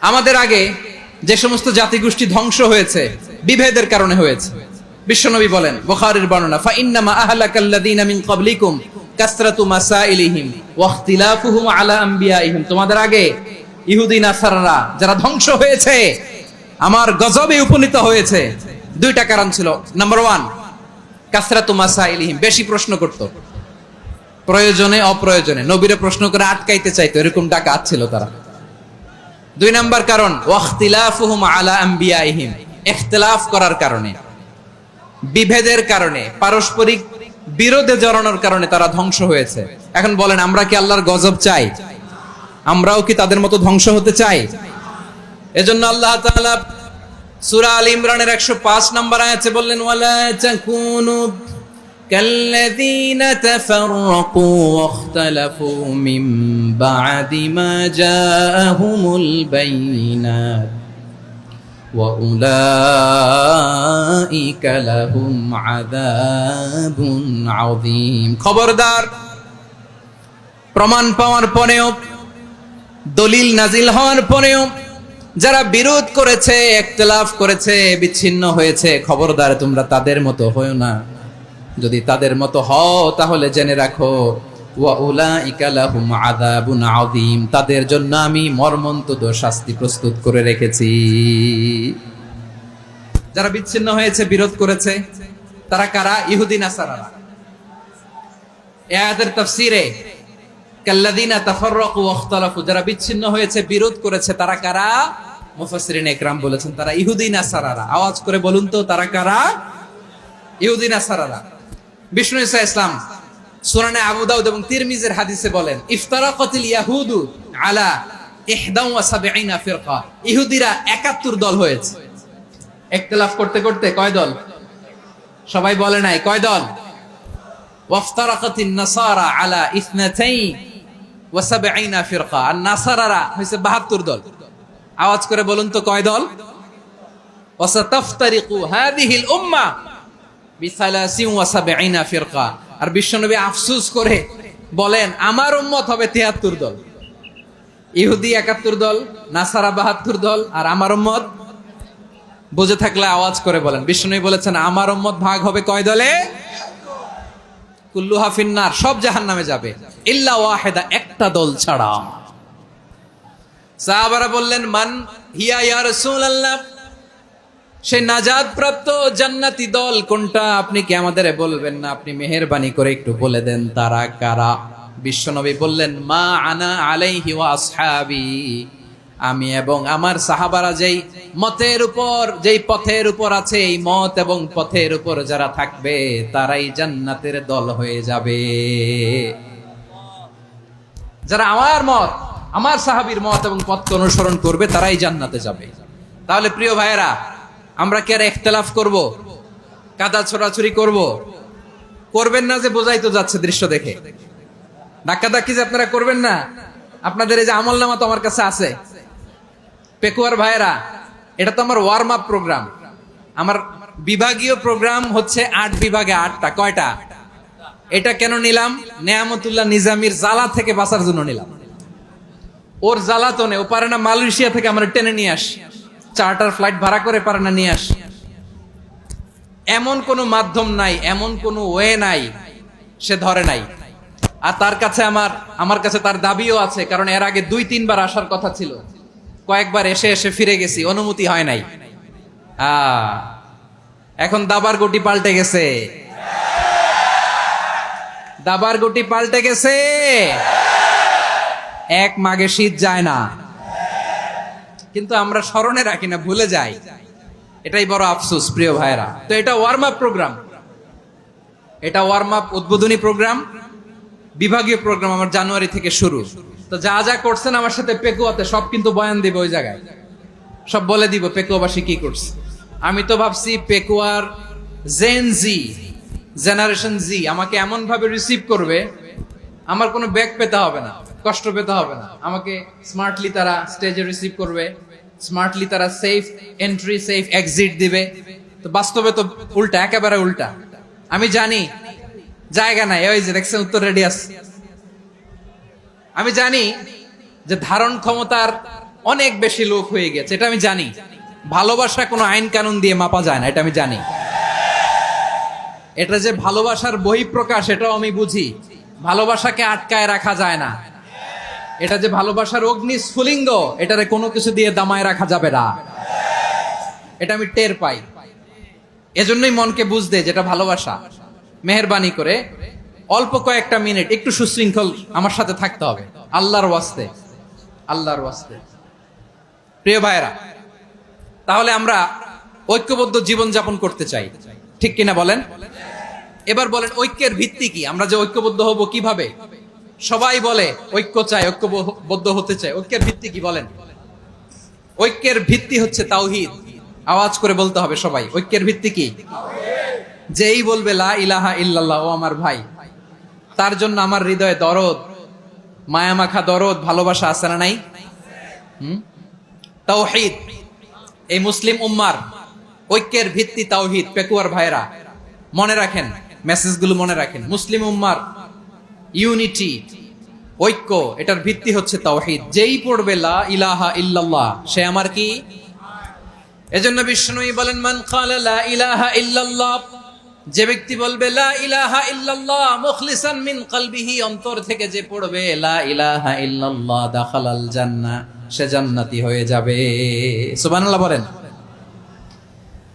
আমাদের আগে যে সমস্ত জাতিগোষ্ঠী ধ্বংস হয়েছে বিভেদের কারণে হয়েছে। বিশ্বনবী বলেন, বুখারীর বর্ণনা, ফা ইন্নামা আহলাকাল্লাযীনা মিন ক্বাবলিকুম কাসরাতু মাসাইলিহিম ওয়া ইখতিলাফুহুম আলা আমবিয়াইহিম। তোমাদের আগে ইহুদি নাসারারা যারা ধ্বংস হয়েছে, আমার গজবে উপনীত হয়েছে, দুইটা কারণ ছিল। নাম্বার 1, কাসরাতু মাসাইলিহিম, বেশি প্রশ্ন করত, প্রয়োজনে অপ্রয়োজনে নবীরে প্রশ্ন করে আটকাইতে চাইতো, এরকম ডাকাত ছিল তারা। 2 নাম্বার কারণ, ওয়াখতিলাফুহুম আলা আমবিয়াইহিম, ইখতিলাফ করার কারণে, বিভেদের কারণে, পারস্পরিক বিরোধে জড়ানোর কারণে তারা ধ্বংস হয়েছে। এখন বলেন, আমরা কি আল্লাহর গজব চাই? আমরাও কি তাদের মতো ধ্বংস হতে চাই? এজন্য আল্লাহ তাআলা সূরা আল ইমরানের 105 নম্বর আয়াতে বললেন, ওয়ালা তাকুনু কাল্লাযীনা তাফাররাকু ওয়াখতালাফু মিন বা'দি মা জাআহুমুল বাইয়িনাত ওয়া উলাইকা লাহুম আযাবুন আযীম। খবরদার, প্রমাণ পাওয়ার পরেও, দলিল নাজিল হওয়ার পরেও যারা বিরোধ করেছে, ইখতিলাফ করেছে, বিচ্ছিন্ন হয়েছে, খবরদার তোমরা তাদের মতো হয়ো না। যদি তাদের মতো হও তাহলে জেনে রাখো, ওয়া উলাইকা লাহুম আযাবুন আযীম, তাদের জন্য আমি মর্মন্তুদ শাস্তি প্রস্তুত করে রেখেছি। যারা বিচ্ছিন্ন হয়েছে, বিরোধ করেছে, তারা কারা? ইহুদি নাসারারা। এই আয়াতের তাফসীরে কাল্লাযীনা তাফাররাকু ওয়াখতালাফু, যারা বিচ্ছিন্ন হয়েছে, বিরোধ করেছে, তারা কারা? মুফাসসিরিন ইকরাম বলেছেন তারা ইহুদি নাসারারা। আওয়াজ করে বলুন তো, তারা কারা? ইহুদি নাসারারা। বিষ্ণু ঈসা ইসলাম সুনানে আবু দাউদ এবং তিরমিজির হাদিসে বলেন, ইফতারাকাতিল ইয়াহুদু আলা 71 ফিরকা, ইহুদিরা 71 দল হয়েছে। ইখতিলাফ করতে করতে কয় দল? সবাই বলে নাই, কয় দল? ওয়াফতারাকাতিন নাসারা আলা 72 ফিরকা, আর নাসারারা হইছে 72 দল। আওয়াজ করে বলুন তো, কয় দল? ওয়াসাতাফতারিকু হাযিহিল উম্মাহ বি73 ফিরকা। আর বিশ্বনবী আফসোস করে বলেন, আমার উম্মত হবে 73 দল। ইহুদি 71 দল, নাসারা 72 দল, আর আমার উম্মত, বুঝে থাকলে আওয়াজ করে বলেন। বিশ্বনবী বলেছেন, আমার উম্মত ভাগ হবে কয় দলে? কুল্লুহা ফিন্নার, সব জাহান্নামে যাবে, ইল্লা ওয়াহিদা, একটা দল ছাড়া। সাহাবারা বললেন, মান হিয়া ইয়া রাসূলুল্লাহ, সেই নাজাত প্রাপ্ত জান্নাতি দল কোনটা? আপনি কি আমাদের বলবেন না? আপনি মেহেরবানি করে একটু বলে দেন তারা কারা। বিশ্বনবী বললেন, মা আনা আলাইহি ওয়া আসহাবি, আমি এবং আমার সাহাবারা যেই মতের উপর, যেই পথের উপর আছে, এই মত এবং পথের উপর যারা থাকবে তারাই জান্নাতের দল হয়ে যাবে। যারা আমার মত, আমার সাহাবীর মত এবং পথকে অনুসরণ করবে তারাই জান্নাতে যাবে। তাহলে প্রিয় ভাইয়েরা, আমরা কি আর ইখতিলাফ করব? কাদা ছোড়াছুরি করব? করবেন না যে বোঝাই তো যাচ্ছে দৃশ্য দেখে। ধাক্কাধাক্কি যে আপনারা করবেন না। আপনাদের এই যে আমলনামা তো আমার কাছে আছে। পেকুয়ার ভাইয়েরা, এটা তো আমার ওয়ার্ম আপ প্রোগ্রাম। আমার বিভাগীয় প্রোগ্রাম হচ্ছে 8 বিভাগে 8টা। কয়টা? এটা কেন নিলাম? নেয়ামতুল্লাহ নিজামীর জ্বালা থেকে বাঁচার জন্য নিলাম। ওর জ্বালাতনে ও পারে না মালয়েশিয়া থেকে আমরা টেনে নিয়ে আসি, চার্টার ফ্লাইট ভাড়া করে পারে না নিয়ে আসি। এমন কোনো মাধ্যম নাই, এমন কোনো ওয়ে নাই সে ধরে নাই। আর তার কাছে আমার কাছে তার দাবিও আছে, কারণ এর আগে 2-3 বার আসার কথা ছিল, কয়েকবার এসে এসে ফিরে গেছি, অনুমতি হয় নাই। এখন দাবার গুটি পাল্টে গেছে, দাবার গুটি পাল্টে গেছে। এক মাঘে শীত যায় না, কিন্তু আমরা স্মরণে রাখি না, ভুলে যাই। এটাই বড় আফসোস প্রিয় ভাইরা। তো এটা ওয়ার্ম আপ প্রোগ্রাম, এটা ওয়ার্ম আপ উদ্বোধনী প্রোগ্রাম, বিভাগীয় প্রোগ্রাম আমার জানুয়ারি থেকে শুরু। তো যা যা করছেন আমার সাথে পেকুয়াতে, সব কিন্তু বয়ান দিব ওই জায়গায়, সব বলে দিব পেকুয়াবাসী কি করছে। আমি তো ভাবছি পেকুয়ার জেনারেশন জি আমাকে এমন ভাবে রিসিভ করবে, আমার কোনো ব্যাক পেতে হবে না, কষ্ট পেতে হবে না। আমাকে স্মার্টলি তারা স্টেজে রিসিভ করবে, স্মার্টলি তারা সেফ এন্ট্রি, সেফ এক্সিট দিবে। তো বাস্তবে তো উল্টা, একেবারে উল্টা। আমি জানি জায়গা নাই, ওই যে দেখছেন উত্তর রেডি আছে। আমি জানি যে ধারণ ক্ষমতার অনেক বেশি লোক হয়ে গেছে, এটা আমি জানি। ভালোবাসা কোনো আইন কানুন দিয়ে মাপা যায় না, এটা আমি জানি। এটা যে ভালোবাসার বহিঃপ্রকাশ এটাও আমি বুঝি। ভালোবাসাকে আটকায় রাখা যায় না। এটা যে ভালোবাসার অগ্নি স্ফুলিঙ্গ, এটারে কোনো কিছু দিয়ে দামায় রাখা যাবে না, এটা আমি টের পাই। এজন্যই মনকে বুঝতে যেটা ভালোবাসা। মেহেরবানি করে অল্প কয়েকটা মিনিট একটু সুশৃঙ্খল আমার সাথে থাকতে হবে, আল্লাহর ওয়াস্তে, আল্লাহর ওয়াস্তে। প্রিয় ভাইরা, তাহলে আমরা ঐক্যবদ্ধ জীবন যাপন করতে চাই, ঠিক কিনা বলেন? এবার বলেন ঐক্যের ভিত্তি কি? আমরা যে ঐক্যবদ্ধ হব কিভাবে? সবাই বলে ঐক্য চাই, ঐক্যবদ্ধ হতে চাই। ঐক্যের ভিত্তি কি বলেন? ঐক্যের ভিত্তি হচ্ছে তাওহীদ। আওয়াজ করে বলতে হবে সবাই, ঐক্যের ভিত্তি কি? যেই বলবে লা ইলাহা ইল্লাল্লাহ, ও আমার ভাই, তার জন্য আমার হৃদয়ে দরদ, মায়ামাখা দরদ, ভালোবাসা আছে না নাই? তাওহীদ। এই মুসলিম উম্মার ঐক্যের ভিত্তি তাওহীদ। পেকুয়ার ভাইরা মনে রাখেন, মেসেজগুলো মনে রাখেন। মুসলিম উম্মার ইউনিটি, ঐক্য, এটার ভিত্তি হচ্ছে তাওহীদ। যেই পড়বে লা ইলাহা ইল্লাল্লাহ, সে আমার কি? এজন্য বিষ্ণুই বলেন, মান ক্বালা লা ইলাহা ইল্লাল্লাহ, যে ব্যক্তি বলবে লা ইলাহা ইল্লাল্লাহ মুখলিসান মিন কলবিহি, অন্তর থেকে যে পড়বে লা ইলাহা ইল্লাল্লাহ, দাখালাল জান্নাহ, সে জান্নাতি হয়ে যাবে। সুবহানাল্লাহ বলেন।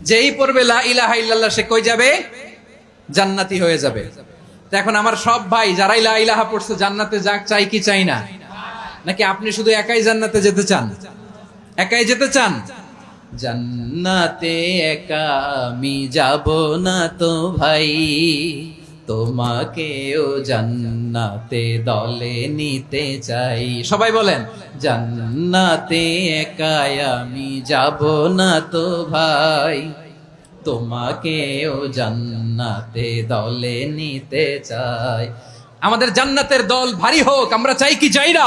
যেই পড়বে লা ইলাহা ইল্লাল্লাহ, সে কই যাবে? জান্নাতি হয়ে যাবে। তো এখন আমার সব ভাই যারাই লা ইলাহা পড়ছে জান্নাতে যাক, চাই কি চাই না? নাকি আপনি শুধু একাই জান্নাতে যেতে চান? একাই যেতে চান? জান্নাতে একা আমি যাব না তো ভাই, তোমাকেও জান্নাতে দলে নিতে চাই। সবাই বলেন, জান্নাতে একা আমি যাব না তো ভাই, তোমাকেও জান্নাতে দলে নিতে চাই। আমাদের জান্নাতের দল ভারী হোক, আমরা চাই কি চাই না?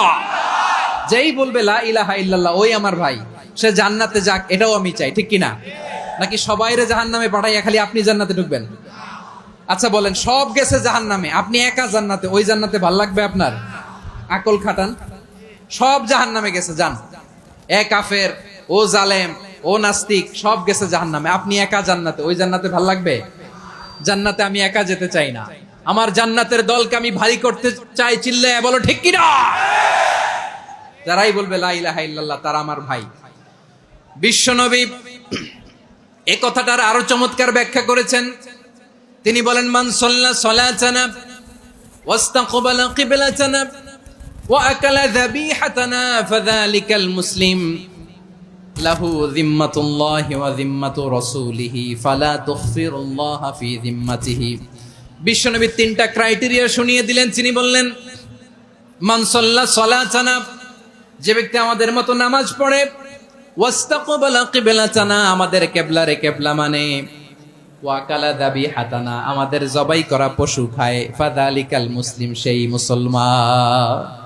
যেই বলবে লা ইলাহা ইল্লাল্লাহ, ওই আমার ভাই, সে জান্নাতে যাক, এটাও আমি চাই, ঠিক কিনা? নাকি সবাইরে জাহান্নামে পাঠাইয়া খালি আপনি জান্নাতে ঢুকবেন? আচ্ছা বলেন, সব গেছে জাহান্নামে, আপনি একা জান্নাতে, ওই জান্নাতে ভাল লাগবে আপনার? আকল খাটান। সব জাহান্নামে গেছে, যান। এ কাফের, ও জালেম, ও নাস্তিক, সব গেছে জাহান্নামে, আপনি একা জান্নাতে, ওই জান্নাতে ভাল লাগবে? জান্নাতে আমি একা যেতে চাই না, আমার জান্নাতের দলকে আমি ভারী করতে চাই। চিল্লায়া বলো ঠিক কিনা? যারাই বলবে লা ইলাহা ইল্লাল্লাহ, তারা আমার ভাই। বিশ্বনবী এই কথাটার আরো চমৎকার ব্যাখ্যা করেছেন। তিনি বলেন, মান সাল্লা সালাতানা ওয়াস্তাকবালা কিবলাতানা ওয়া আকালা যাবিহাতানা ফাযালিকাল মুসলিম লাহু যিম্মাতুল্লাহি ওয়া যিম্মাতু রাসূলিহি ফালা তুগফিরুল্লাহা ফি যিম্মাতিহি। বিশ্বনবী তিনটা ক্রাইটেরিয়া শুনিয়ে দিলেন। তিনি বললেন, মান সাল্লা সালাতানা, যে ব্যক্তি আমাদের মতো নামাজ পড়ে, ওয়াস্তাকবালা কিবলাতানা, আমাদের কিবলারে কিবলা মানে, ওয়াকালা যাবিহাতানা, আমাদের জবাই করা পশু খায়, ফাযালিকাল মুসলিম, সেই মুসলমান।